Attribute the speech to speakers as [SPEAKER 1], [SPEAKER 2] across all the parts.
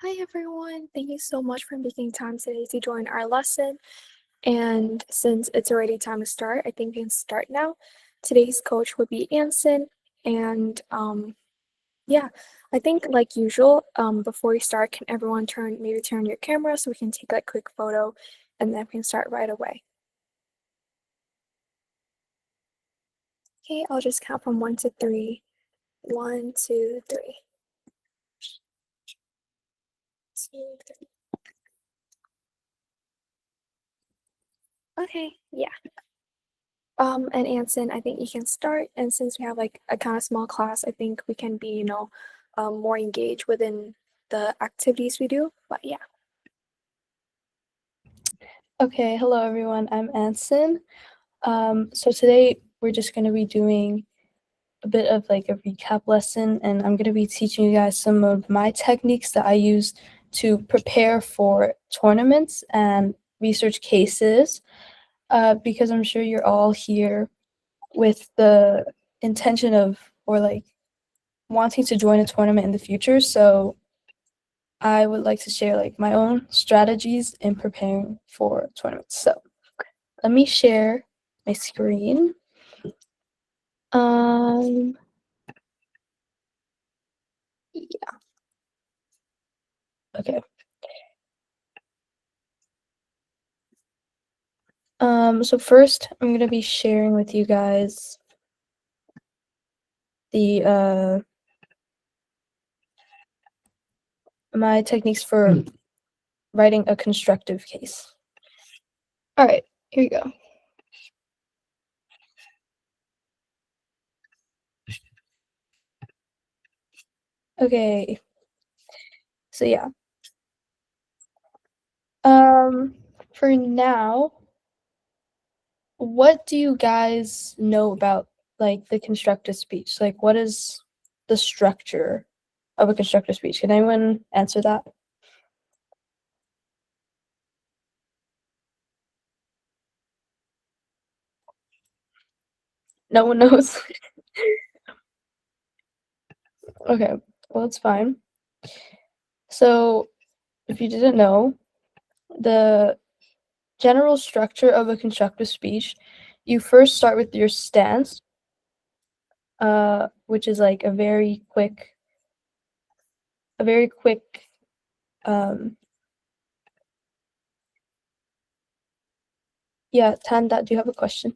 [SPEAKER 1] Hi everyone, thank you so much for making time today to join our lesson. And since it's already time to start, I think we can start now. Today's coach would be Anson. And yeah, I think like usual, before we start, can everyone turn on your camera so we can take a quick photo and then we can start right away. Okay, I'll just count from 1 to 3. 1, 2, 3. 2, 3. Okay, yeah. And Anson, I think you can start. And since we have like a kind of small class, I think we can be, more engaged within the activities we do. But yeah.
[SPEAKER 2] Okay, hello everyone, I'm Anson. So today we're just going to be doing a bit of like a recap lesson, and I'm going to be teaching you guys some of my techniques that I use to prepare for tournaments and research cases, because I'm sure you're all here with the intention of, or like wanting to join a tournament in the future. So I would like to share like my own strategies in preparing for tournaments. So let me share my screen. Yeah. Okay. So first I'm gonna be sharing with you guys the my techniques for writing a constructive case. All right, here you go. Okay. So yeah. For now, what do you guys know about like the constructive speech? Like what is the structure of a constructive speech? Can anyone answer that? No one knows. Okay, well, it's fine. So, if you didn't know, the general structure of a constructive speech, you first start with your stance, which is like a very quick, um, yeah, Tanda, do you have a question?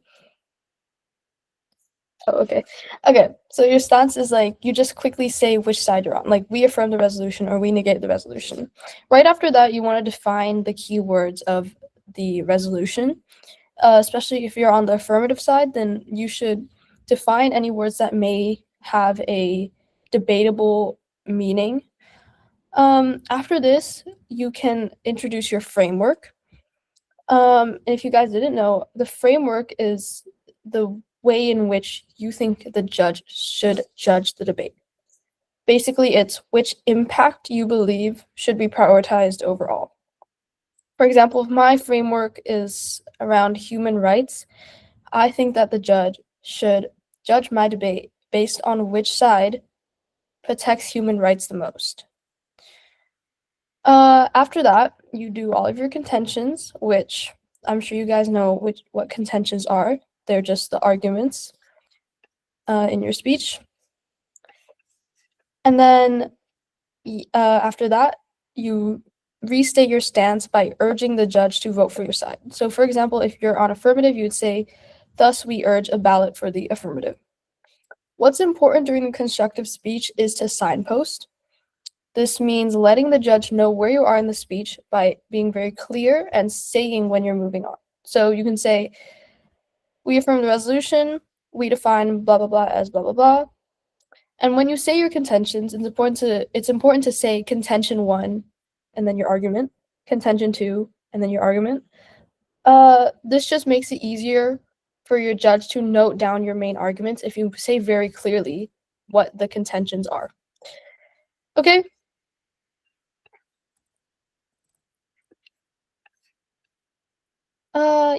[SPEAKER 2] Oh, okay. Okay, so your stance is like you just quickly say which side you're on, like we affirm the resolution or we negate the resolution. Right after that, you want to define the key words of the resolution. Especially if you're on the affirmative side, then you should define any words that may have a debatable meaning. After this, you can introduce your framework. If you guys didn't know, the framework is the way in which you think the judge should judge the debate. Basically, it's which impact you believe should be prioritized overall. For example, if my framework is around human rights, I think that the judge should judge my debate based on which side protects human rights the most. After that, you do all of your contentions, which I'm sure you guys know what contentions are. They're just the arguments in your speech. And then after that, you restate your stance by urging the judge to vote for your side. So, for example, if you're on affirmative, you would say, "Thus, we urge a ballot for the affirmative." What's important during the constructive speech is to signpost. This means letting the judge know where you are in the speech by being very clear and saying when you're moving on. So you can say, "We affirm the resolution, we define blah blah blah as blah blah blah." And when you say your contentions, it's important to say contention 1 and then your argument, contention 2 and then your argument. This just makes it easier for your judge to note down your main arguments if you say very clearly what the contentions are. Okay?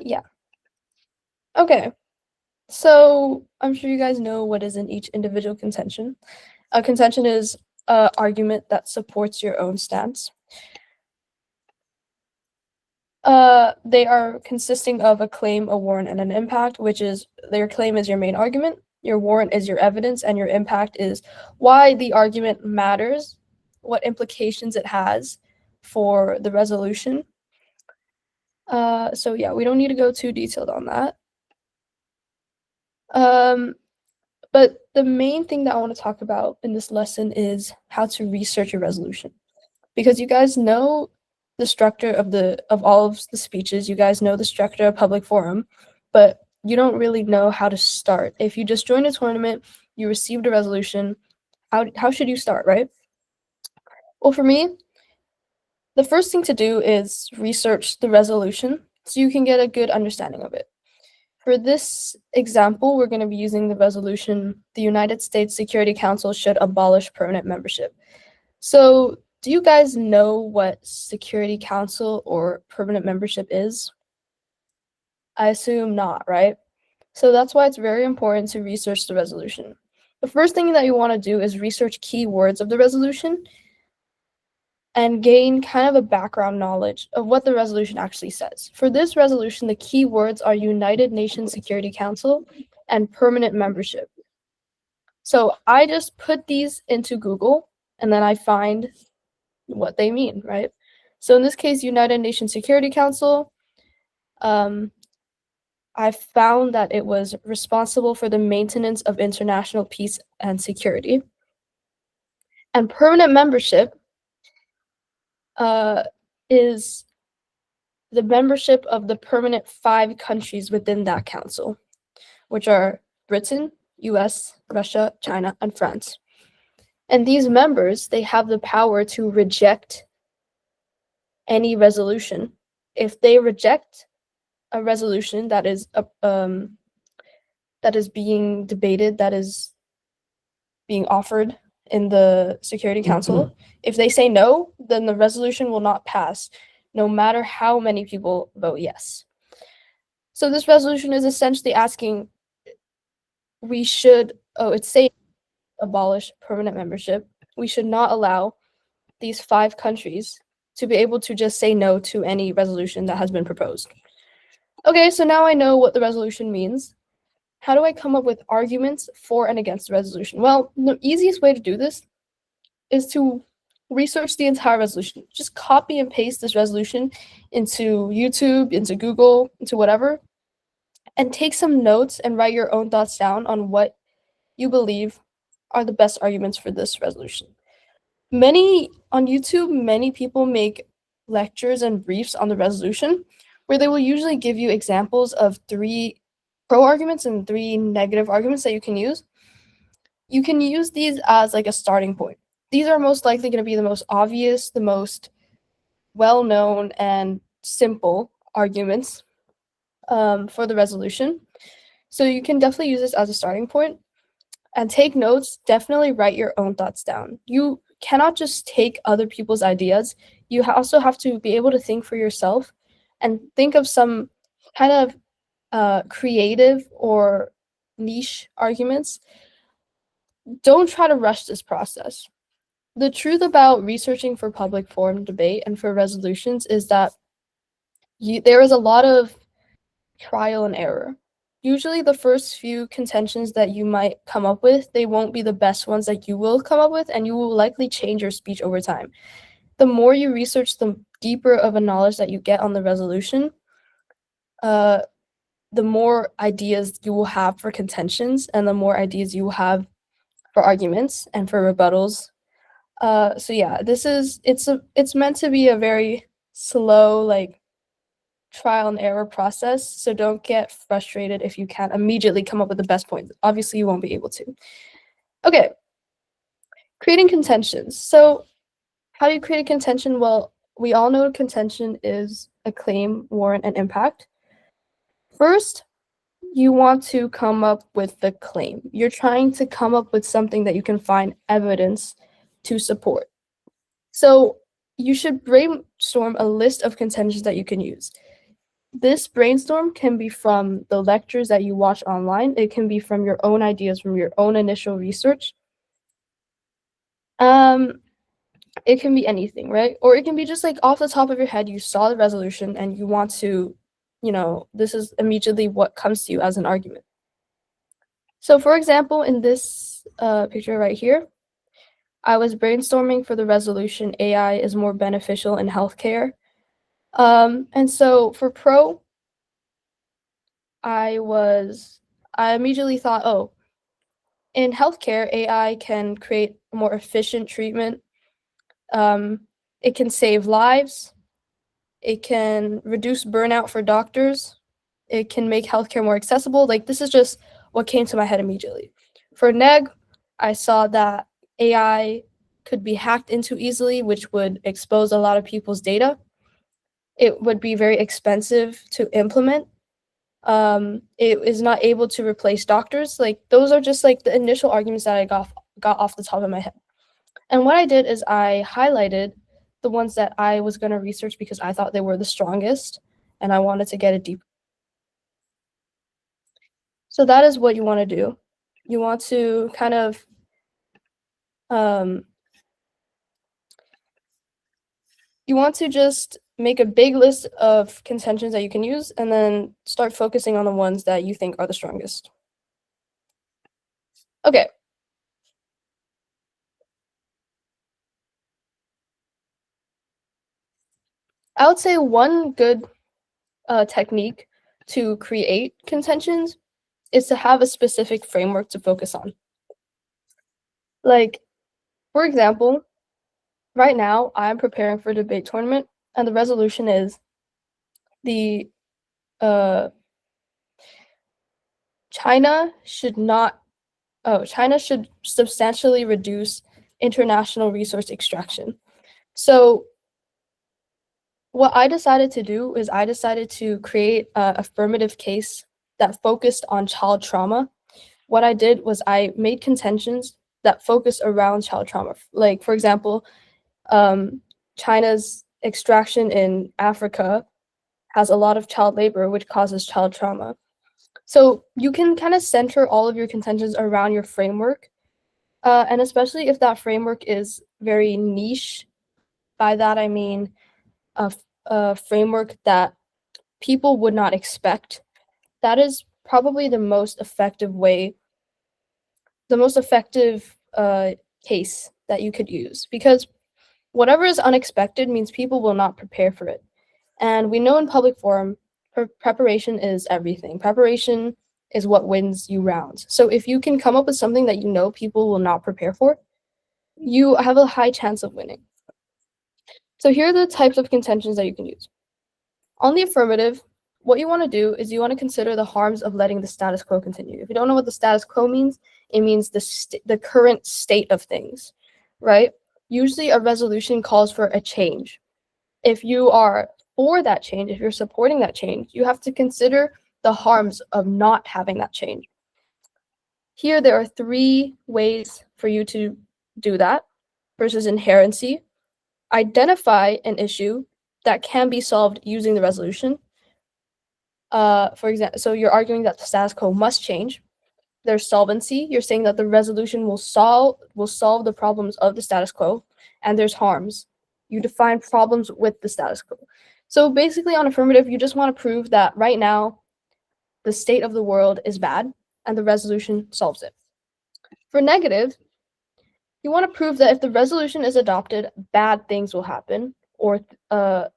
[SPEAKER 2] Yeah. Okay. So I'm sure you guys know what is in each individual contention. A contention is an argument that supports your own stance. They are consisting of a claim, a warrant, and an impact, which is your claim is your main argument, your warrant is your evidence, and your impact is why the argument matters, what implications it has for the resolution. So yeah, we don't need to go too detailed on that. But the main thing that I want to talk about in this lesson is how to research your resolution. Because you guys know the structure of all of the speeches, you guys know the structure of public forum, but you don't really know how to start. If you just joined a tournament, you received a resolution, how should you start, right? Well, for me, the first thing to do is research the resolution so you can get a good understanding of it. For this example, we're going to be using the resolution, the United States Security Council should abolish permanent membership. So, do you guys know what Security Council or permanent membership is? I assume not, right? So that's why it's very important to research the resolution. The first thing that you want to do is research keywords of the resolution and gain kind of a background knowledge of what the resolution actually says. For this resolution, the key words are United Nations Security Council and permanent membership. So I just put these into Google and then I find what they mean, right? So in this case, United Nations Security Council, I found that it was responsible for the maintenance of international peace and security. And permanent membership is the membership of the permanent 5 countries within that council, which are Britain, US, Russia, China, and France. And these members, they have the power to reject any resolution. If they reject a resolution that is being debated, that is being offered in the Security Council, if they say no, then the resolution will not pass, no matter how many people vote yes. So this resolution is essentially asking it's saying abolish permanent membership. We should not allow these 5 countries to be able to just say no to any resolution that has been proposed. Okay, so now I know what the resolution means. How do I come up with arguments for and against the resolution? Well, the easiest way to do this is to research the entire resolution. Just copy and paste this resolution into YouTube, into Google, into whatever, and take some notes and write your own thoughts down on what you believe are the best arguments for this resolution. On YouTube, many people make lectures and briefs on the resolution where they will usually give you examples of 3 pro arguments and 3 negative arguments that you can use. You can use these as like a starting point. These are most likely going to be the most obvious, the most well-known and simple arguments for the resolution. So you can definitely use this as a starting point and take notes. Definitely write your own thoughts down. You cannot just take other people's ideas. You also have to be able to think for yourself and think of some kind of creative or niche arguments. Don't try to rush this process. The truth about researching for public forum debate and for resolutions is that there is a lot of trial and error. Usually the first few contentions that you might come up with, they won't be the best ones that you will come up with, and you will likely change your speech over time. The more you research, the deeper of a knowledge that you get on the resolution, the more ideas you will have for contentions, and the more ideas you will have for arguments and for rebuttals. So yeah, it's meant to be a very slow, like, trial and error process. So don't get frustrated if you can't immediately come up with the best point. Obviously, you won't be able to. Okay, creating contentions. So how do you create a contention? Well, we all know a contention is a claim, warrant, and impact. First, you want to come up with the claim. You're trying to come up with something that you can find evidence to support. So you should brainstorm a list of contentions that you can use. This brainstorm can be from the lectures that you watch online. It can be from your own ideas, from your own initial research. it can be anything, right? Or it can be just like off the top of your head, you saw the resolution and you want to, this is immediately what comes to you as an argument. So for example, in this picture right here, I was brainstorming for the resolution AI is more beneficial in healthcare. And so for pro, I immediately thought, oh, in healthcare, AI can create a more efficient treatment. It can save lives. It can reduce burnout for doctors. It can make healthcare more accessible. Like, this is just what came to my head immediately. For neg, I saw that AI could be hacked into easily, which would expose a lot of people's data. It would be very expensive to implement. It is not able to replace doctors. Like, those are just like the initial arguments that I got off the top of my head. And what I did is I highlighted the ones that I was going to research because I thought they were the strongest and I wanted to get it deep. So that is what you want to do. You want to kind of you want to just make a big list of contentions that you can use and then start focusing on the ones that you think are the strongest. Okay. I would say one good technique to create contentions is to have a specific framework to focus on. Like, for example, right now I'm preparing for a debate tournament and the resolution is the China should substantially reduce international resource extraction. So what I decided to do is I decided to create an affirmative case that focused on child trauma. What I did was I made contentions that focused around child trauma. Like, for example, China's extraction in Africa has a lot of child labor, which causes child trauma. So you can kind of center all of your contentions around your framework. And especially if that framework is very niche, by that I mean a framework that people would not expect, that is probably the most effective case that you could use. Because whatever is unexpected means people will not prepare for it. And we know in public forum, preparation is everything. Preparation is what wins you rounds. So if you can come up with something that you know people will not prepare for, you have a high chance of winning. So here are the types of contentions that you can use. On the affirmative, what you want to do is you want to consider the harms of letting the status quo continue. If you don't know what the status quo means, it means the current state of things, right? Usually a resolution calls for a change. If you are for that change, if you're supporting that change, you have to consider the harms of not having that change. Here, there are 3 ways for you to do that versus inherency. Identify an issue that can be solved using the resolution. For example, so you're arguing that the status quo must change. There's solvency. You're saying that the resolution will solve the problems of the status quo. And there's harms. You define problems with the status quo. So basically on affirmative, you just want to prove that right now the state of the world is bad and the resolution solves it. For negative, you want to prove that if the resolution is adopted, bad things will happen, or the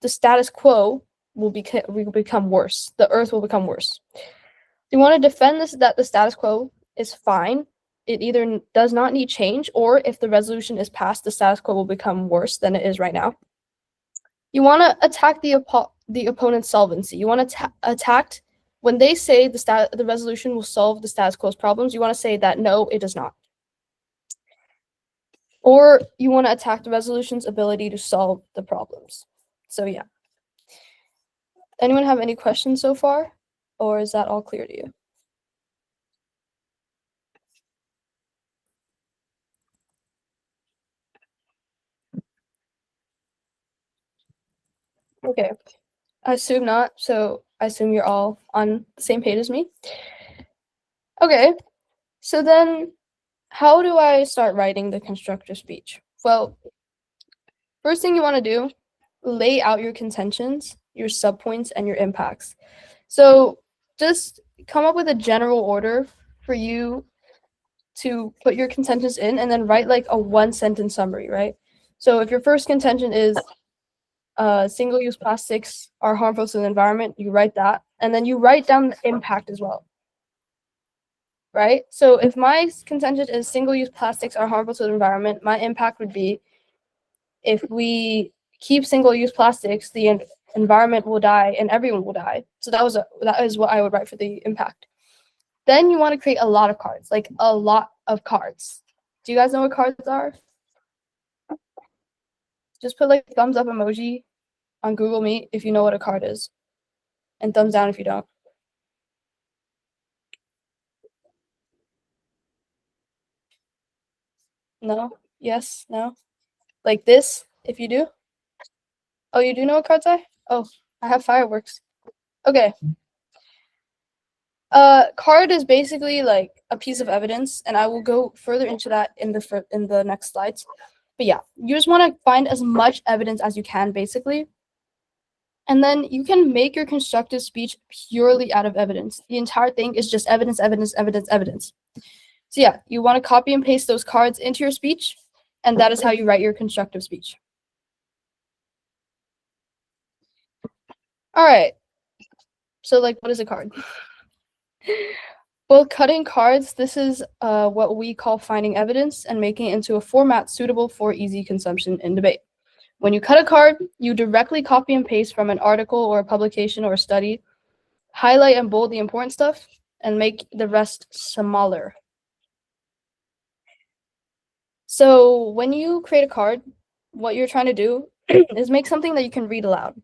[SPEAKER 2] status quo will become worse. The earth will become worse. You want to defend that the status quo is fine. It either does not need change, or if the resolution is passed, the status quo will become worse than it is right now. You want to attack the opponent's solvency. You want to attack when they say the resolution will solve the status quo's problems. You want to say that no, it does not. Or you want to attack the resolution's ability to solve the problems. So yeah. Anyone have any questions so far? Or is that all clear to you? Okay. I assume not, so I assume you're all on the same page as me. Okay, so then how do I start writing the constructive speech? Well, First thing you want to do, lay out your contentions, your subpoints, and your impacts. So just come up with a general order for you to put your contentions in, and then write like a 1-sentence summary, right? So if your first contention is single-use plastics are harmful to the environment, you write that, and then you write down the impact as well, right? So if my contention is single-use plastics are harmful to the environment, my impact would be, if we keep single-use plastics, the environment will die and everyone will die. So that is what I would write for the impact. Then you want to create a lot of cards, like a lot of cards. Do you guys know what cards are? Just put like thumbs up emoji on Google Meet if you know what a card is, and thumbs down if you don't. No? Yes? No? Like this, if you do? Oh, you do know what cards are? Oh, I have fireworks. Okay. Card is basically like a piece of evidence, and I will go further into that in the next slides. But yeah, you just want to find as much evidence as you can, basically. And then you can make your constructive speech purely out of evidence. The entire thing is just evidence, evidence, evidence, evidence. So yeah, you want to copy and paste those cards into your speech, and that is how you write your constructive speech. All right. So like, what is a card? Well, cutting cards, this is what we call finding evidence and making it into a format suitable for easy consumption in debate. When you cut a card, you directly copy and paste from an article or a publication or a study, highlight and bold the important stuff, and make the rest smaller. So when you create a card, what you're trying to do is make something that you can read aloud.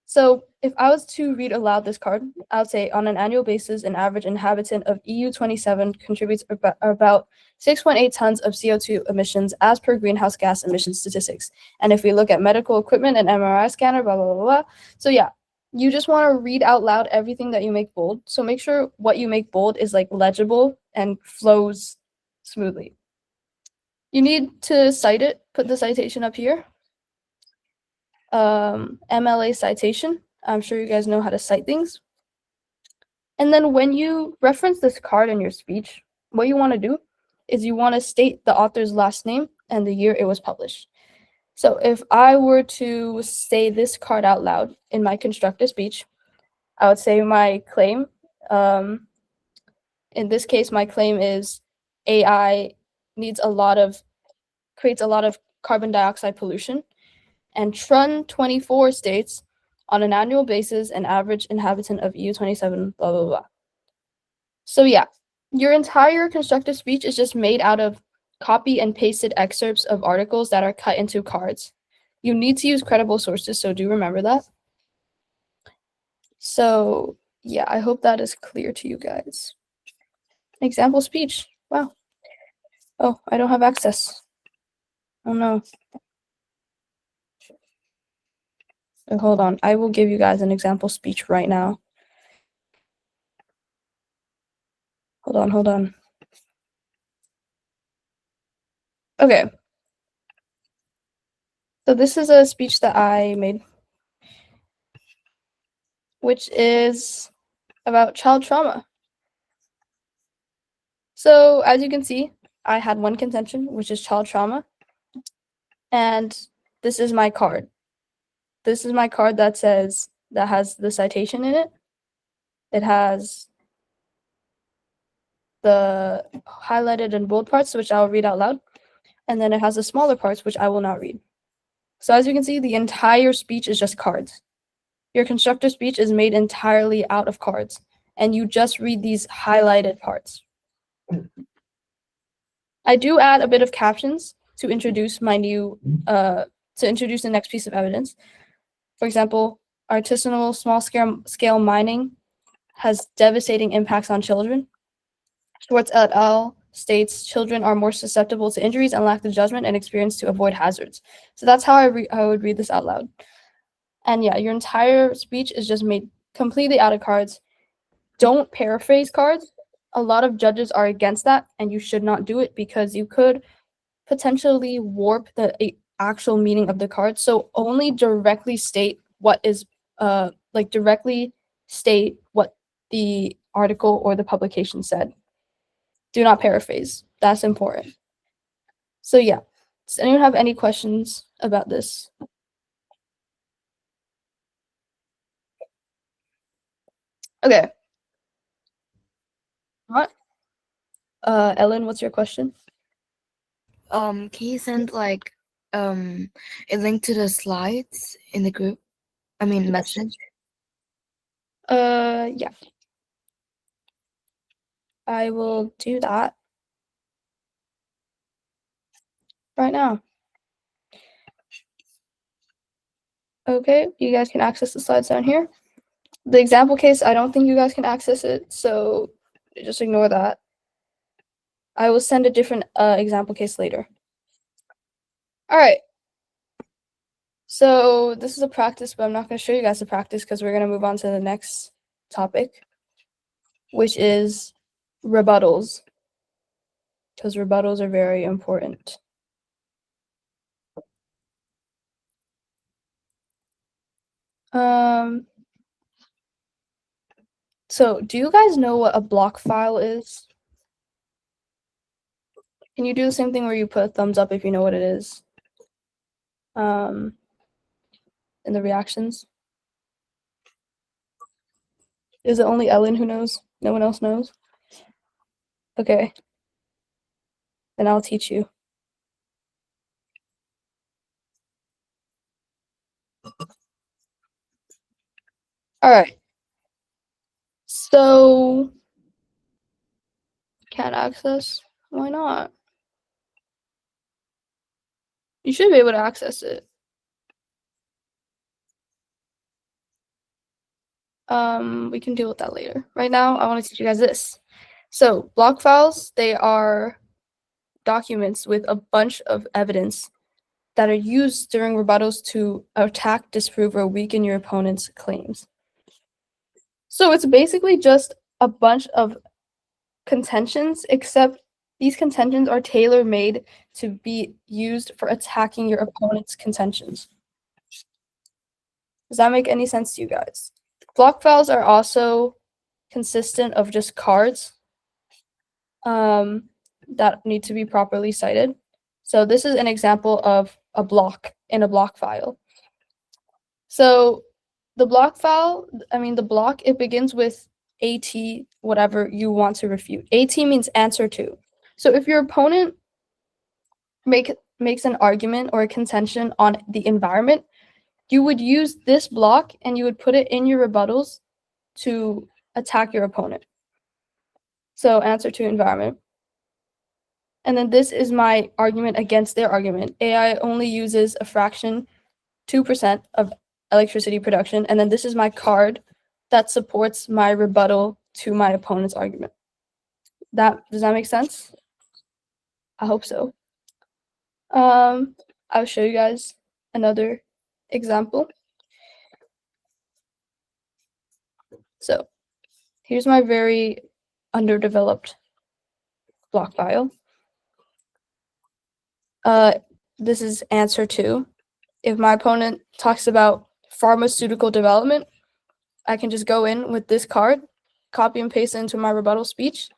[SPEAKER 2] So if I was to read aloud this card, I would say, on an annual basis, an average inhabitant of EU27 contributes about 6.8 tons of CO2 emissions as per greenhouse gas emission statistics. And if we look at medical equipment and MRI scanner, blah, blah, blah, blah. So yeah, you just want to read out loud everything that you make bold. So make sure what you make bold is like legible and flows smoothly. You need to cite it. Put the citation up here. MLA citation. I'm sure you guys know how to cite things. And then when you reference this card in your speech, what you want to do is you want to state the author's last name and the year it was published. So if I were to say this card out loud in my constructive speech, I would say my claim. In this case, my claim is AI creates a lot of carbon dioxide pollution. And Trun24 states, on an annual basis, an average inhabitant of EU27, blah, blah, blah. So yeah, your entire constructive speech is just made out of copy and pasted excerpts of articles that are cut into cards. You need to use credible sources, so do remember that. So yeah, I hope that is clear to you guys. Example speech. Wow. Oh, I don't have access. Oh no. Hold on, I will give you guys an example speech right now. Hold on. Okay. So this is a speech that I made, which is about child trauma. So as you can see, I had one contention, which is child trauma. And this is my card. This is my card that has the citation in it. It has the highlighted and bold parts, which I'll read out loud. And then it has the smaller parts, which I will not read. So as you can see, the entire speech is just cards. Your constructive speech is made entirely out of cards, and you just read these highlighted parts. I do add a bit of captions to introduce the next piece of evidence. For example, artisanal small-scale mining has devastating impacts on children. Schwartz et al. States children are more susceptible to injuries and lack the judgment and experience to avoid hazards. So that's how I would read this out loud. And yeah, your entire speech is just made completely out of cards. Don't paraphrase cards. A lot of judges are against that, and you should not do it because you could potentially warp the actual meaning of the card. So only directly state what is directly state what the article or the publication said. Do not paraphrase. That's important. So yeah. Does anyone have any questions about this? Okay. What? Ellen, what's your question?
[SPEAKER 3] Can you send like a link to the slides in the group? I mean message.
[SPEAKER 2] Yeah. I will do that right now. Okay, you guys can access the slides down here. The example case, I don't think you guys can access it, so just ignore that. I will send a different example case later. All right. So this is a practice, but I'm not going to show you guys the practice because we're going to move on to the next topic, which is rebuttals, because rebuttals are very important. So do you guys know what a block file is? Can you do the same thing where you put a thumbs up if you know what it is? In the reactions? Is it only Ellen who knows? No one else knows? Okay. Then I'll teach you. All right. So, can't access? Why not? You should be able to access it. We can deal with that later. Right now, I want to teach you guys this. So, block files, they are documents with a bunch of evidence that are used during rebuttals to attack, disprove, or weaken your opponent's claims. So it's basically just a bunch of contentions, except these contentions are tailor-made to be used for attacking your opponent's contentions. Does that make any sense to you guys? Block files are also consistent of just cards that need to be properly cited. So this is an example of a block in a block file. So the block file, the block, it begins with AT, whatever you want to refute. AT means answer to. So if your opponent makes an argument or a contention on the environment, you would use this block and you would put it in your rebuttals to attack your opponent. So answer to environment. And then this is my argument against their argument. AI only uses a fraction, 2% of electricity production. And then this is my card that supports my rebuttal to my opponent's argument. Does that make sense? I hope so. I'll show you guys another example. So here's my very underdeveloped block file. This is answer to. If my opponent talks about pharmaceutical development, I can just go in with this card, copy and paste it into my rebuttal speech,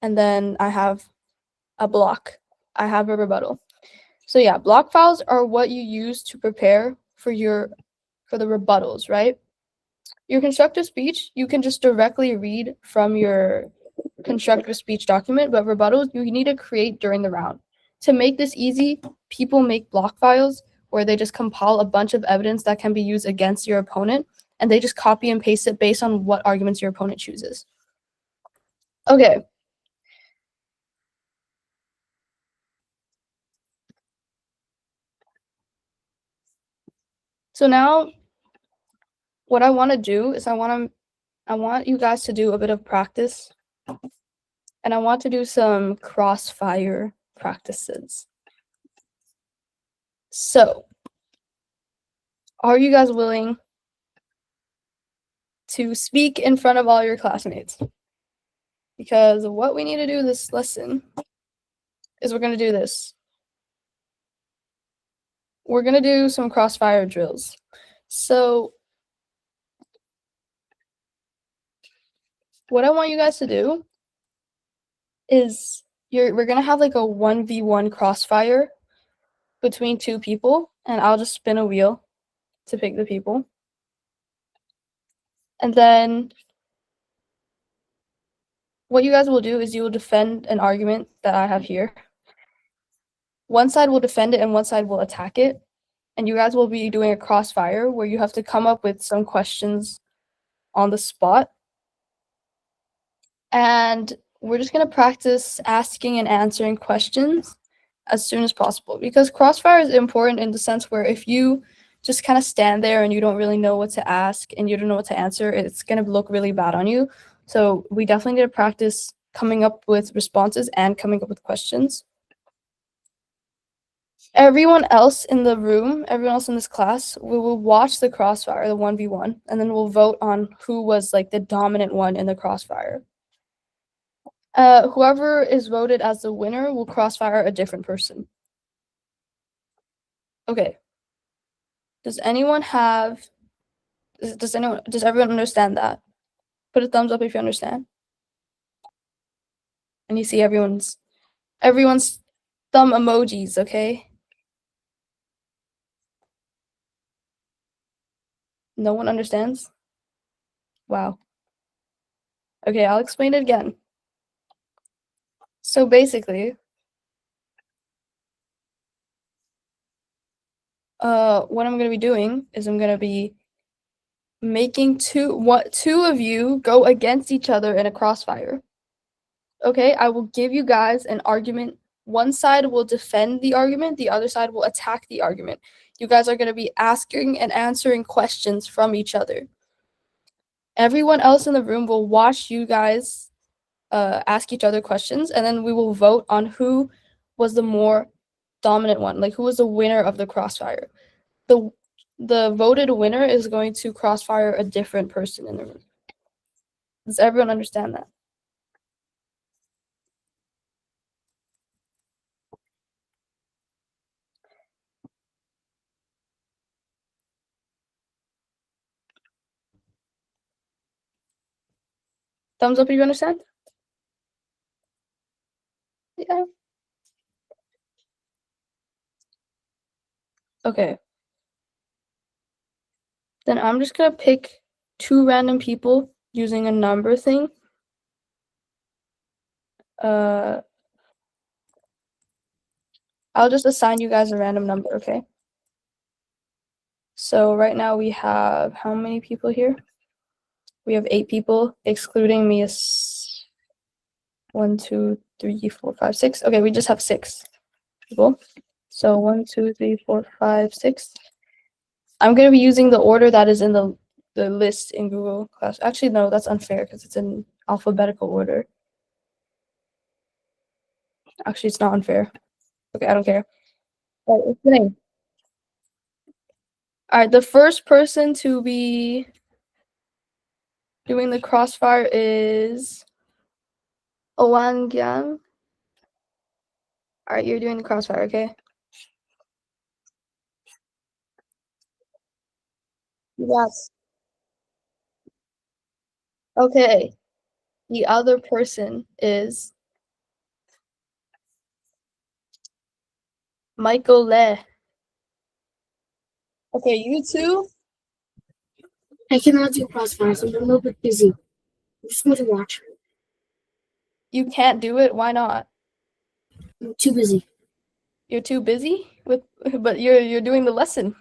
[SPEAKER 2] and then I have a block. I have a rebuttal. So yeah, block files are what you use to prepare for the rebuttals, right? Your constructive speech, you can just directly read from your constructive speech document, but rebuttals you need to create during the round. To make this easy, people make block files where they just compile a bunch of evidence that can be used against your opponent, and they just copy and paste it based on what arguments your opponent chooses. Okay. So now what I want to do is I want you guys to do a bit of practice, and I want to do some crossfire practices. So, are you guys willing to speak in front of all your classmates? Because what we need to do this lesson is we're going to do this. we're gonna do some crossfire drills. So what I want you guys to do is we're gonna have like a 1v1 crossfire between two people, and I'll just spin a wheel to pick the people. And then what you guys will do is you will defend an argument that I have here. One side will defend it and one side will attack it. And you guys will be doing a crossfire where you have to come up with some questions on the spot. And we're just going to practice asking and answering questions as soon as possible, because crossfire is important in the sense where if you just kind of stand there and you don't really know what to ask and you don't know what to answer, it's going to look really bad on you. So we definitely need to practice coming up with responses and coming up with questions. Everyone else in the room, everyone else in this class, we will watch the crossfire, the 1v1, and then we'll vote on who was like the dominant one in the crossfire. Whoever is voted as the winner will crossfire a different person. Okay. Does everyone understand that? Put a thumbs up if you understand. And you see everyone's thumb emojis, okay? No one understands? Wow. Okay, I'll explain it again. So basically, what I'm gonna be doing is I'm gonna be making two of you go against each other in a crossfire. Okay, I will give you guys an argument. One side will defend the argument, the other side will attack the argument. You guys are gonna be asking and answering questions from each other. Everyone else in the room will watch you guys ask each other questions, and then we will vote on who was the more dominant one, like who was the winner of the crossfire. The voted winner is going to crossfire a different person in the room. Does everyone understand that? Thumbs up if you understand? Yeah. Okay. Then I'm just gonna pick two random people using a number thing. I'll just assign you guys a random number, okay? So right now we have how many people here? We have 8 people, excluding me is 1, 2, 3, 4, 5, 6. Okay, we just have 6 people. So 1, 2, 3, 4, 5, 6. I'm gonna be using the order that is in the list in Google Class. Actually, no, that's unfair because it's in alphabetical order. Actually, it's not unfair. Okay, I don't care. All right, what's the name? All right, the first person to be doing the crossfire is Owan Gyang. All right, you're doing the crossfire, okay? Yes. Okay. The other person is Michael Le. Okay, you two.
[SPEAKER 4] I cannot do crossfires. I'm a little bit busy. I'm just going to watch.
[SPEAKER 2] You can't do it. Why not?
[SPEAKER 4] I'm too busy.
[SPEAKER 2] You're too busy with, but you're doing the lesson.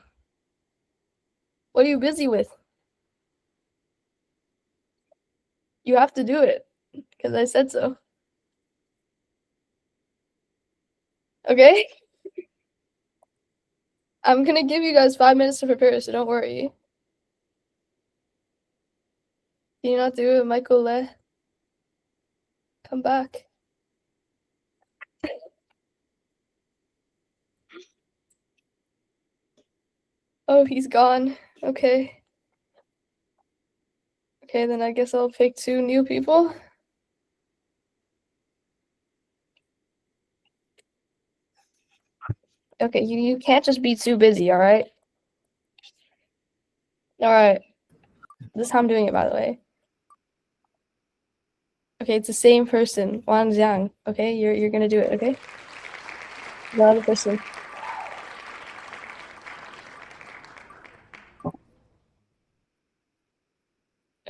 [SPEAKER 2] What are you busy with? You have to do it because I said so. Okay? I'm gonna give you guys 5 minutes to prepare, so don't worry. Can you not do it, Michael Le? Come back. Oh, he's gone. Okay. Okay, then I guess I'll pick 2 new people. Okay, you can't just be too busy, all right? All right. This is how I'm doing it, by the way. Okay, it's the same person, Wang Jiang. Okay, you're gonna do it, okay? The other person.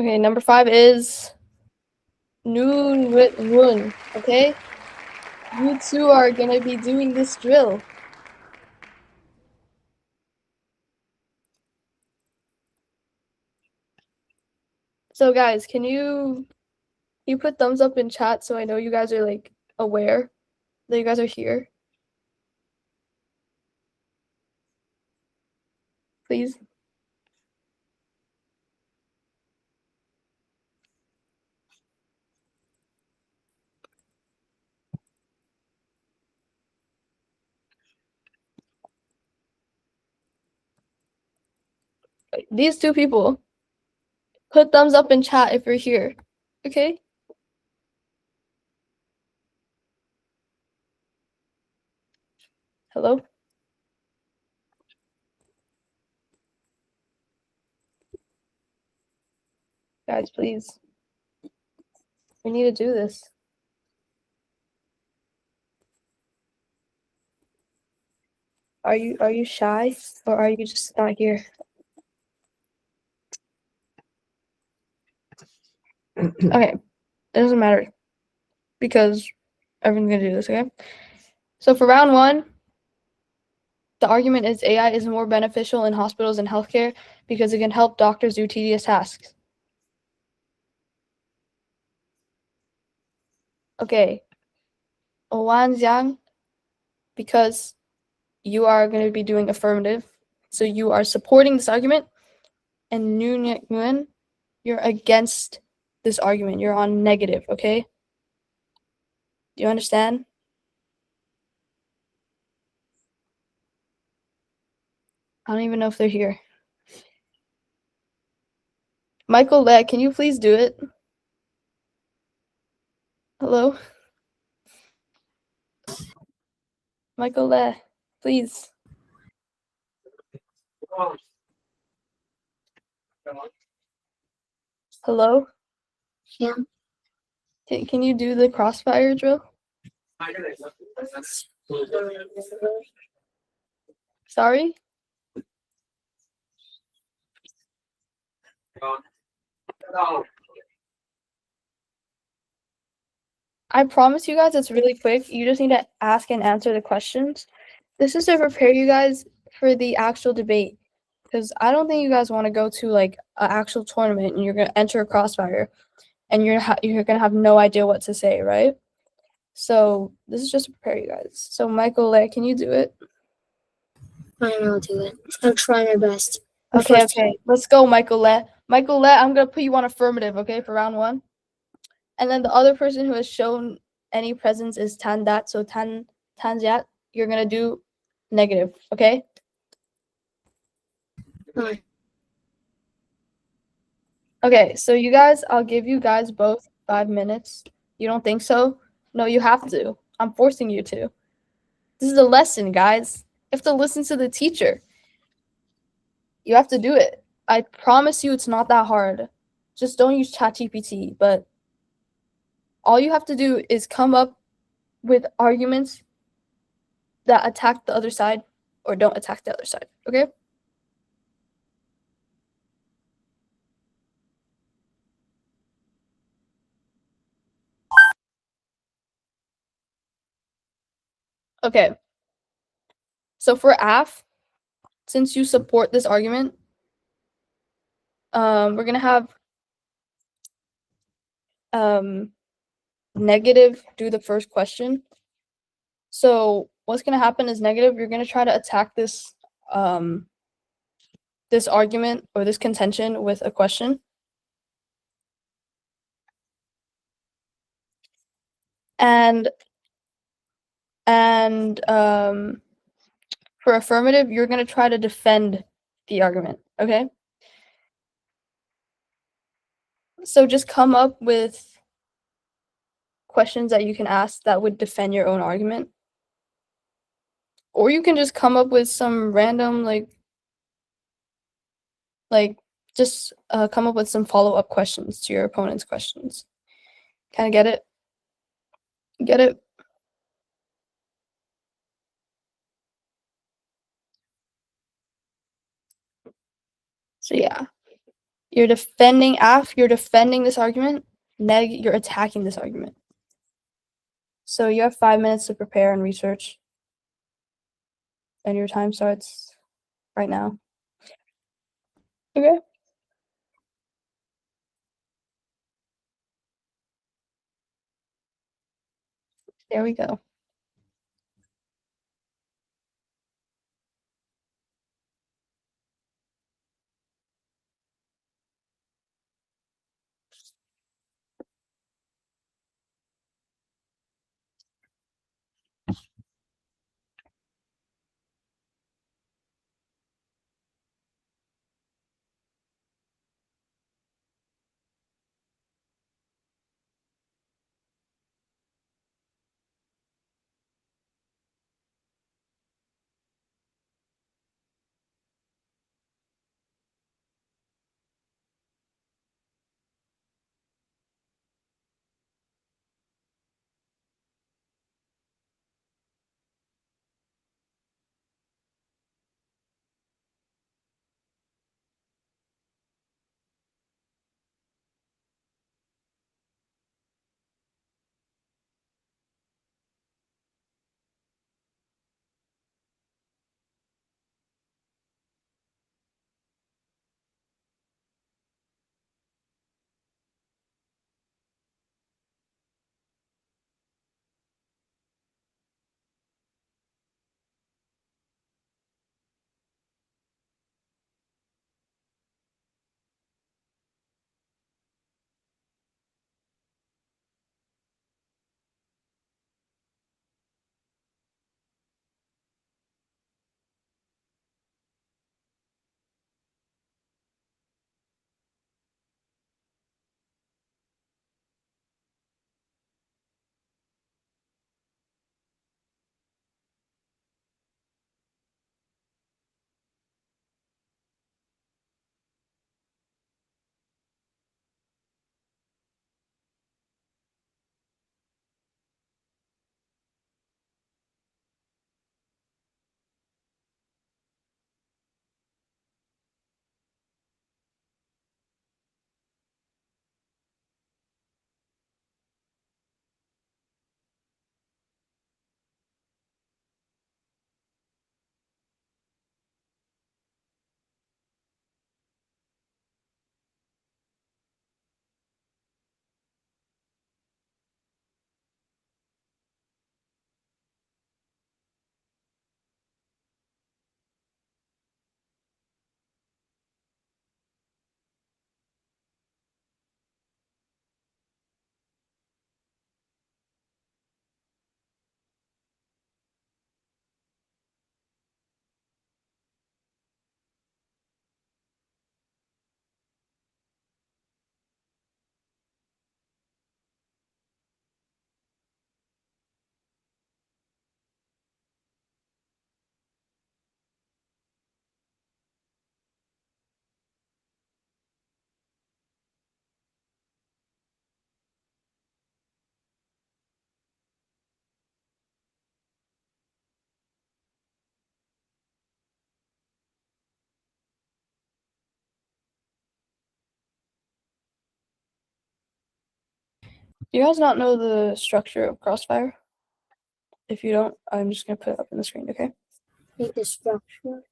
[SPEAKER 2] Okay, number 5 is Noon with Run, okay? You two are gonna be doing this drill. So guys, can you put thumbs up in chat so I know you guys are like aware that you guys are here? Please. These 2 people, put thumbs up in chat if you're here. Okay? Hello? Guys, please. We need to do this. Are you shy or are you just not here? Okay, it doesn't matter because everyone's gonna do this, okay? So for round 1, the argument is AI is more beneficial in hospitals and healthcare because it can help doctors do tedious tasks. Okay. Wan Jiang, because you are going to be doing affirmative, so you are supporting this argument, and Nguyen, you're against this argument. You're on negative, okay? Do you understand? I don't even know if they're here. Michael Le, can you please do it? Hello? Michael Le, please. Hello?
[SPEAKER 4] Yeah.
[SPEAKER 2] Can you do the crossfire drill? Sorry? I promise you guys it's really quick. You just need to ask and answer the questions. This is to prepare you guys for the actual debate. Because I don't think you guys want to go to like an actual tournament and you're gonna enter a crossfire and you're gonna have no idea what to say, right? So this is just to prepare you guys. So Michael Le, can you do it?
[SPEAKER 4] I know I'll do it. I'll try my best.
[SPEAKER 2] Okay, let's go, Michael Le. Michael Le, I'm gonna put you on affirmative, okay, for round 1. And then the other person who has shown any presence is Tandat. So Tanjat, you're gonna do negative, okay?
[SPEAKER 4] Alright.
[SPEAKER 2] Okay, so you guys, I'll give you guys both 5 minutes. You don't think so? No, you have to. I'm forcing you to. This is a lesson, guys. You have to listen to the teacher. You have to do it. I promise you it's not that hard. Just don't use ChatGPT, but all you have to do is come up with arguments that attack the other side or don't attack the other side, okay? Okay. So for AF, since you support this argument, we're gonna have negative do the first question. So what's gonna happen is negative, you're gonna try to attack this this argument or this contention with a question. And for affirmative, you're gonna try to defend the argument, okay? So just come up with questions that you can ask that would defend your own argument. Or you can just come up with some random just come up with some follow-up questions to your opponent's questions. Kind of get it? Get it? So yeah, you're defending this argument. Neg, you're attacking this argument. So you have 5 minutes to prepare and research. And your time starts right now. Okay. There we go. Do you guys not know the structure of Crossfire? If you don't, I'm just gonna put it up on the screen, okay?
[SPEAKER 4] Like the structure.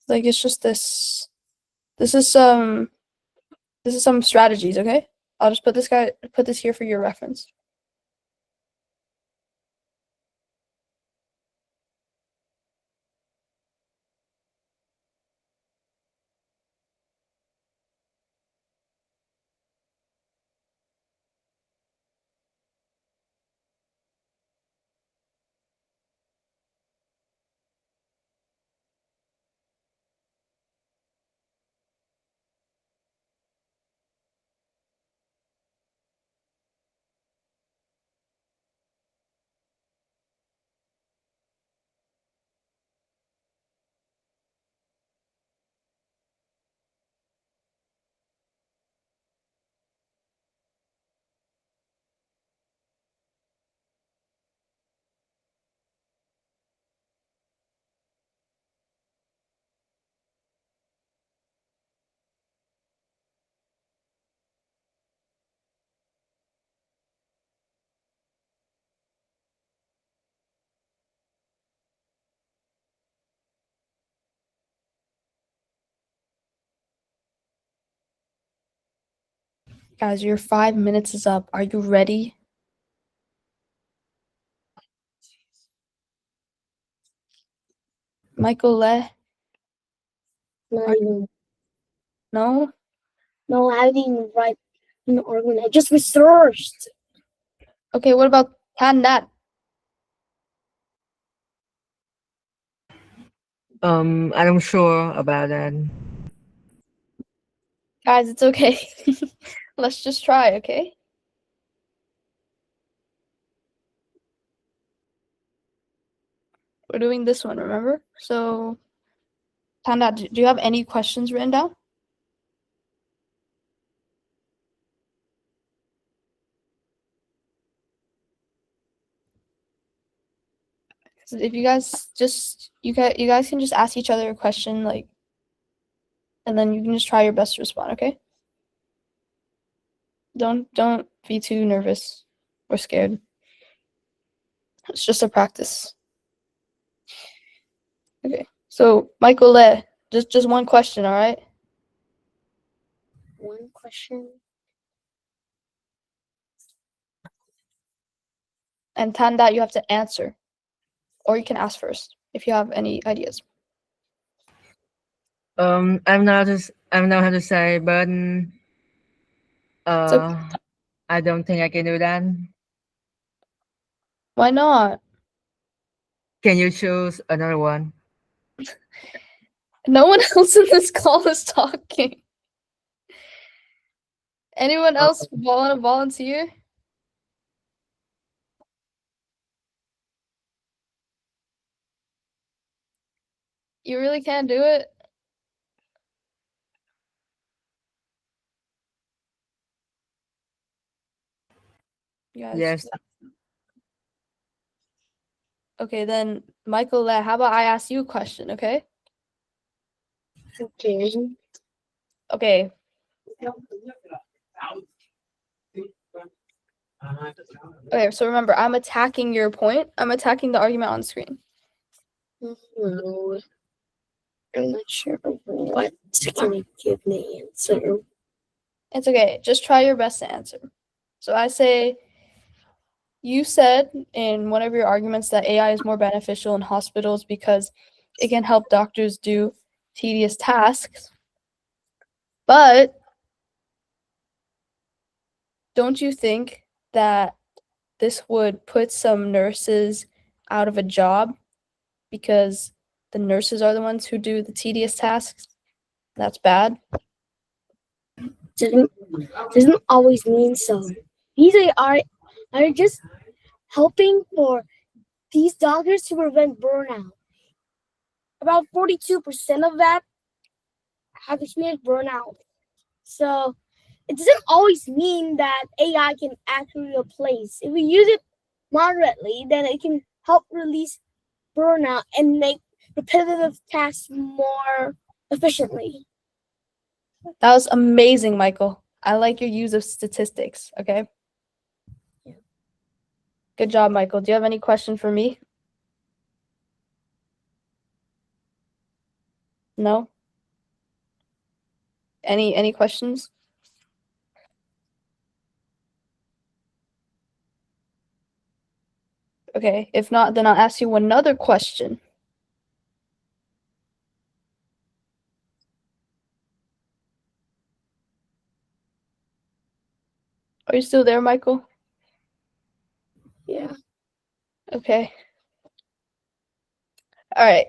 [SPEAKER 2] Like it's just this. This is some strategies, okay? I'll just put this here for your reference. Guys, your 5 minutes is up. Are you ready? Michael Le?
[SPEAKER 4] Not even,
[SPEAKER 2] No?
[SPEAKER 4] no, I didn't even write an argument. I just researched.
[SPEAKER 2] Okay, what about Tandat?
[SPEAKER 5] I'm not sure about that.
[SPEAKER 2] Guys, it's okay. Let's just try, okay? We're doing this one, remember? So, Tandat, do you have any questions written down? So if you guys just you guys can just ask each other a question, like, and then you can just try your best to respond, okay? Don't be too nervous or scared. It's just a practice. Okay. So Michael Le, just one question, all right?
[SPEAKER 4] One question.
[SPEAKER 2] And Tandat, you have to answer. Or you can ask first if you have any ideas.
[SPEAKER 5] I'm not how to say, but I don't think I can do that.
[SPEAKER 2] Why not?
[SPEAKER 5] Can you choose another one?
[SPEAKER 2] No one else in this call is talking. Anyone else want to volunteer? You really can't do it? You guys-
[SPEAKER 5] Yes.
[SPEAKER 2] Okay, then Michael Le, how about I ask you a question, okay?
[SPEAKER 4] Okay.
[SPEAKER 2] Okay. Okay, so remember, I'm attacking your point. I'm attacking the argument on screen.
[SPEAKER 4] No, I'm not sure what can I give the answer.
[SPEAKER 2] It's okay. Just try your best to answer. So I say, you said in one of your arguments that AI is more beneficial in hospitals because it can help doctors do tedious tasks. But don't you think that this would put some nurses out of a job because the nurses are the ones who do the tedious tasks? That's bad.
[SPEAKER 4] Doesn't always mean so. These are just helping for these doctors to prevent burnout. About 42% of that have experienced burnout. So it doesn't always mean that AI can actually replace. If we use it moderately, then it can help release burnout and make repetitive tasks more efficiently.
[SPEAKER 2] That was amazing, Michael. I like your use of statistics, okay?
[SPEAKER 4] Yeah.
[SPEAKER 2] Good job, Michael. Do you have any question for me? No? Any questions? Okay, if not, then I'll ask you another question. Are you still there, Michael?
[SPEAKER 4] Yeah.
[SPEAKER 2] Okay. All right.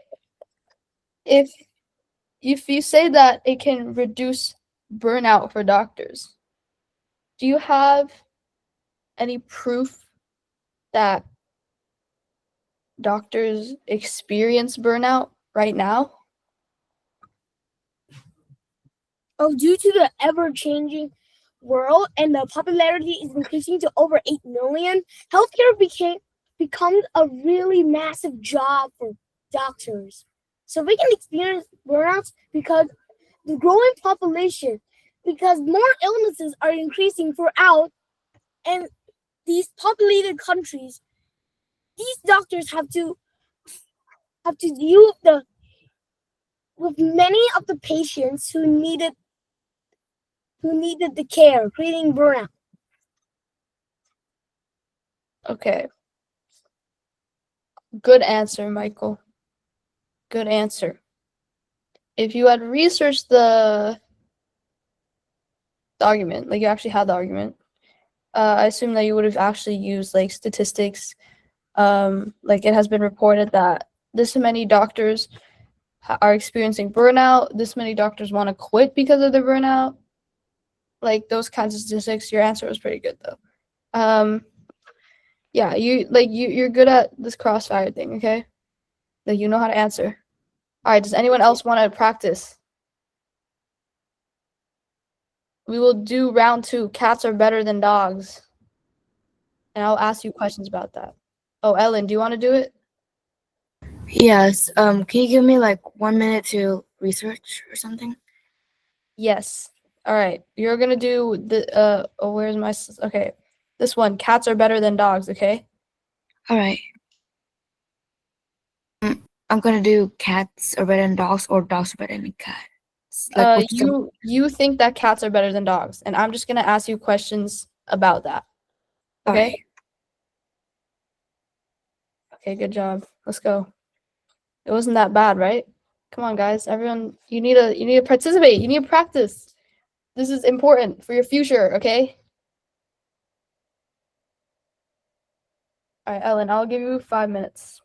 [SPEAKER 2] If you say that it can reduce burnout for doctors, do you have any proof that doctors experience burnout right now?
[SPEAKER 4] Oh, due to the ever-changing world and the popularity is increasing to over 8 million, healthcare becomes a really massive job for doctors. So we can experience burnouts because the growing population, because more illnesses are increasing throughout, and these populated countries, these doctors have to deal with many of the patients who needed who needed the care, creating burnout.
[SPEAKER 2] Okay. Good answer, Michael. Good answer. If you had researched the argument, like you actually had the argument, I assume that you would have actually used like statistics. Like it has been reported that this many doctors are experiencing burnout. This many doctors want to quit because of their burnout. Like those kinds of statistics. Your answer was pretty good though. Yeah, you're good at this crossfire thing, okay? Like you know how to answer. All right, does anyone else want to practice? We will do round 2. Cats are better than dogs. And I'll ask you questions about that. Oh, Ellen, do you want to do it?
[SPEAKER 3] Yes. Can you give me like 1 minute to research or something?
[SPEAKER 2] Yes. All right. You're going to do the oh, where's my okay. This one, cats are better than dogs, okay?
[SPEAKER 3] All right. I'm gonna do cats are better than dogs or dogs are better than cats. Like what's the
[SPEAKER 2] You think that cats are better than dogs, and I'm just going to ask you questions about that.
[SPEAKER 3] all
[SPEAKER 2] Okay?
[SPEAKER 3] right.
[SPEAKER 2] Okay, good job. Let's go. It wasn't that bad, right? Come on, guys. Everyone, you need to participate. You need to practice. This is important for your future, okay? All right, Ellen, I'll give you 5 minutes.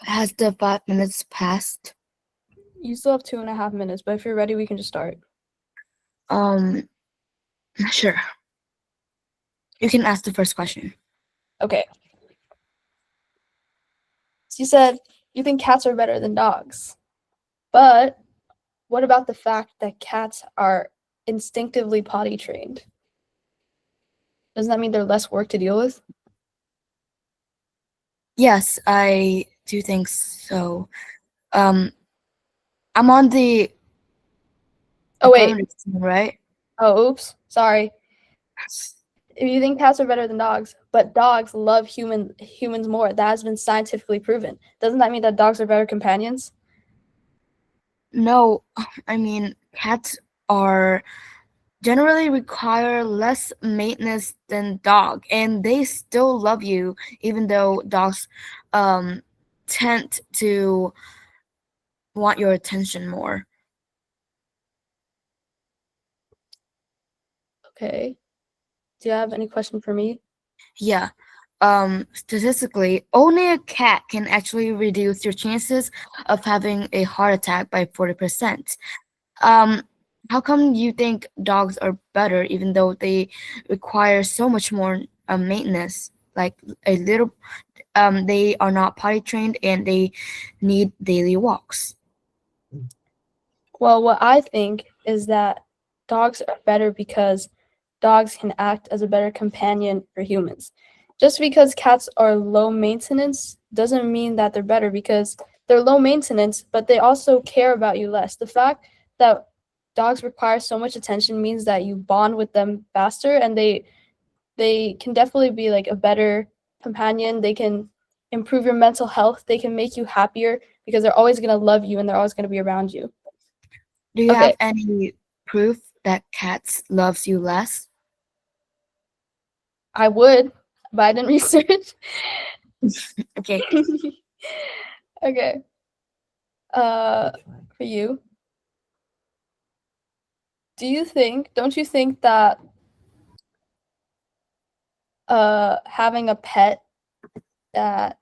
[SPEAKER 3] has the 5 minutes passed?
[SPEAKER 2] You still have 2.5 minutes, but if you're ready, we can just start.
[SPEAKER 3] Sure. You can ask the first question.
[SPEAKER 2] Okay. So you said you think cats are better than dogs. But what about the fact that cats are instinctively potty trained? Doesn't that mean they're less work to deal with?
[SPEAKER 3] Yes, I do think so. I'm on the
[SPEAKER 2] Oh, wait.
[SPEAKER 3] affirmative team, right?
[SPEAKER 2] Oh, oops. Sorry. If you think cats are better than dogs, but dogs love humans more, that has been scientifically proven. Doesn't that mean that dogs are better companions?
[SPEAKER 3] No, I mean, cats are generally require less maintenance than dog, and they still love you, even though dogs tend to want your attention more.
[SPEAKER 2] Okay. Do you have any question for me?
[SPEAKER 3] Yeah. Statistically, owning a cat can actually reduce your chances of having a heart attack by 40%. Um, how come you think dogs are better even though they require so much more maintenance? Like a little, they are not potty trained and they need daily walks.
[SPEAKER 2] Well, what I think is that dogs are better because dogs can act as a better companion for humans. Just because cats are low maintenance doesn't mean that they're better because they're low maintenance, but they also care about you less. The fact that dogs require so much attention means that you bond with them faster and they can definitely be like a better companion. They can improve your mental health. They can make you happier because they're always going to love you and they're always going to be around you.
[SPEAKER 3] Do you
[SPEAKER 2] Okay.
[SPEAKER 3] have any proof that cats loves you less?
[SPEAKER 2] I would, but I didn't research.
[SPEAKER 3] Okay.
[SPEAKER 2] Okay. For you, don't you think that having a pet that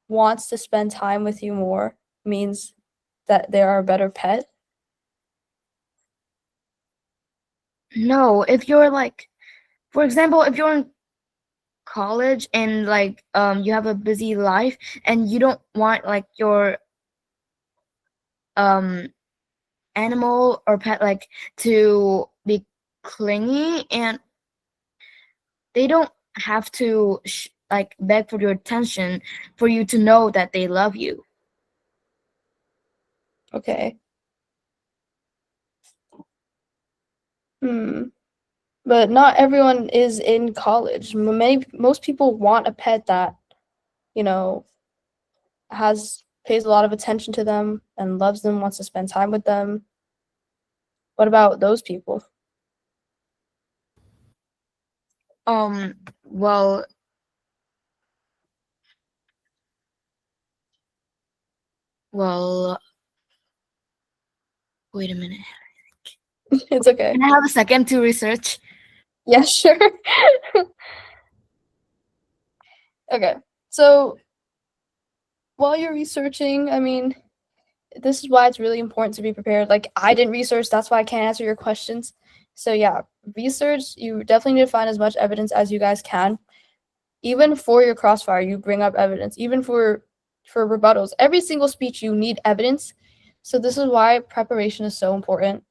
[SPEAKER 2] wants to spend time with you more means that they are a better pet?
[SPEAKER 3] No, if you're like, for example, if you're in college and like you have a busy life and you don't want like your um animal or pet like to be clingy, and they don't have to like beg for your attention for you to know that they love you.
[SPEAKER 2] Okay. But not everyone is in college. Most people want a pet that, you know, pays a lot of attention to them and loves them, wants to spend time with them. What about those people?
[SPEAKER 3] Well, well, wait a minute.
[SPEAKER 2] It's okay.
[SPEAKER 3] Can I have a second to research?
[SPEAKER 2] Yeah, sure. Okay. So while you're researching, I mean, this is why it's really important to be prepared. Like, I didn't research, that's why I can't answer your questions. So yeah, research, you definitely need to find as much evidence as you guys can. Even for your crossfire, you bring up evidence. Even for rebuttals, every single speech you need evidence. So this is why preparation is so important.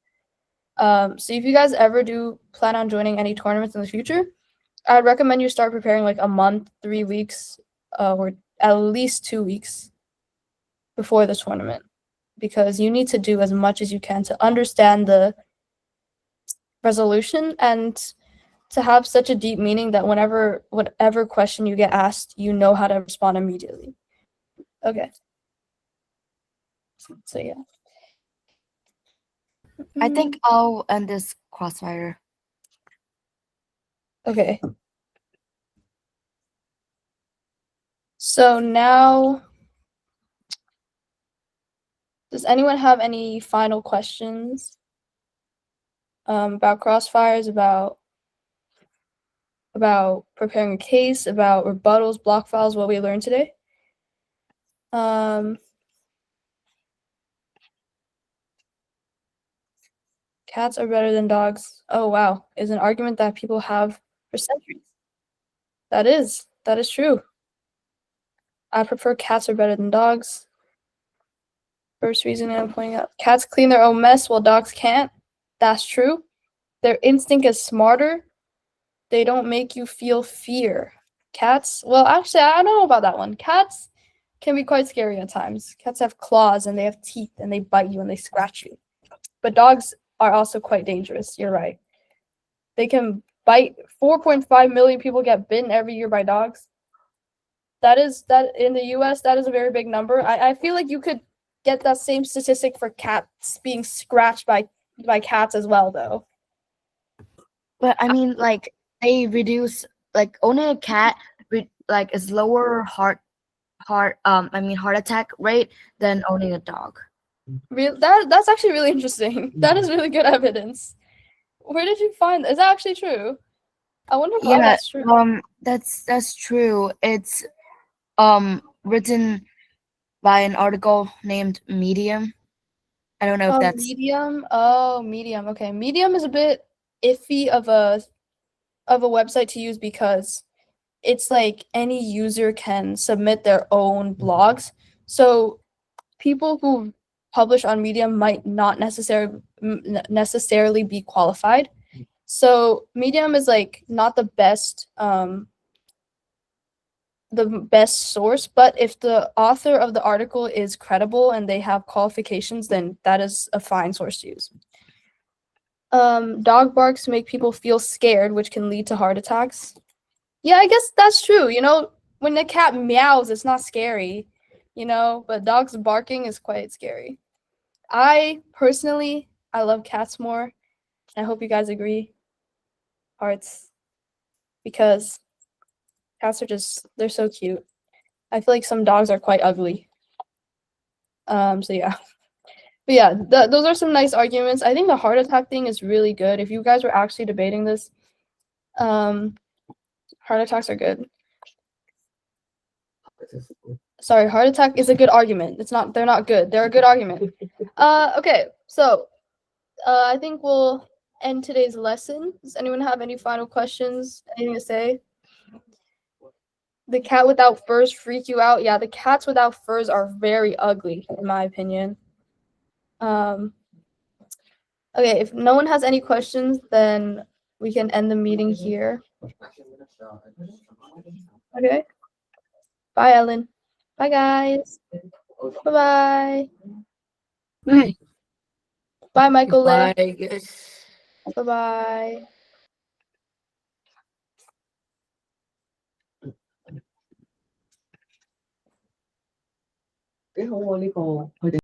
[SPEAKER 2] So if you guys ever do plan on joining any tournaments in the future, I'd recommend you start preparing like a month, 3 weeks, or at least 2 weeks before the tournament, because you need to do as much as you can to understand the resolution and to have such a deep meaning that whatever question you get asked, you know how to respond immediately. Okay. So yeah.
[SPEAKER 3] I think I'll end this crossfire.
[SPEAKER 2] Okay. So now, does anyone have any final questions about crossfires, about preparing a case, about rebuttals, block files, what we learned today? Cats are better than dogs. Oh wow, is an argument that people have for centuries. That is true. I prefer cats are better than dogs. First reason I'm pointing out. Cats clean their own mess while dogs can't. That's true. Their instinct is smarter. They don't make you feel fear. Cats, well, actually, I don't know about that one. Cats can be quite scary at times. Cats have claws and they have teeth and they bite you and they scratch you. But dogs are also quite dangerous. You're right. They can bite 4.5 million people get bitten every year by dogs. That in the US, that is a very big number. I feel like you could get that same statistic for cats being scratched by cats as well, though.
[SPEAKER 3] But I mean, like they reduce like owning a cat like is lower heart attack rate than owning a dog.
[SPEAKER 2] That's actually really interesting. That is really good evidence. Where did you find that? Is that actually true? I wonder why
[SPEAKER 3] Yeah,
[SPEAKER 2] that's true.
[SPEAKER 3] that's true. It's written by an article named Medium. I don't know if that's
[SPEAKER 2] Medium. Oh, Medium. Okay, Medium is a bit iffy of a website to use because it's like any user can submit their own blogs. So people who publish on Medium might not necessarily be qualified. So Medium is like not the best source, but if the author of the article is credible and they have qualifications, then that is a fine source to use. Dog barks make people feel scared, which can lead to heart attacks. Yeah, I guess that's true. You know, when the cat meows, it's not scary, you know, but dogs barking is quite scary. I personally, I love cats more. I hope you guys agree. Hearts. Because cats are they're so cute. I feel like some dogs are quite ugly. So yeah. But yeah, those are some nice arguments. I think the heart attack thing is really good. If you guys were actually debating this, heart attacks are good. Sorry, heart attack is a good argument. They're not good. They're a good argument. Okay, so I think we'll end today's lesson. Does anyone have any final questions? Anything to say? The cat without furs freak you out? Yeah, the cats without furs are very ugly, in my opinion. Okay, if no one has any questions, then we can end the meeting here. Okay. Bye, Ellen. Bye, guys. Bye-bye.
[SPEAKER 4] Right.
[SPEAKER 2] Bye, Michael.
[SPEAKER 5] Bye, guys.
[SPEAKER 2] Bye-bye.
[SPEAKER 5] Cái không có đi cô.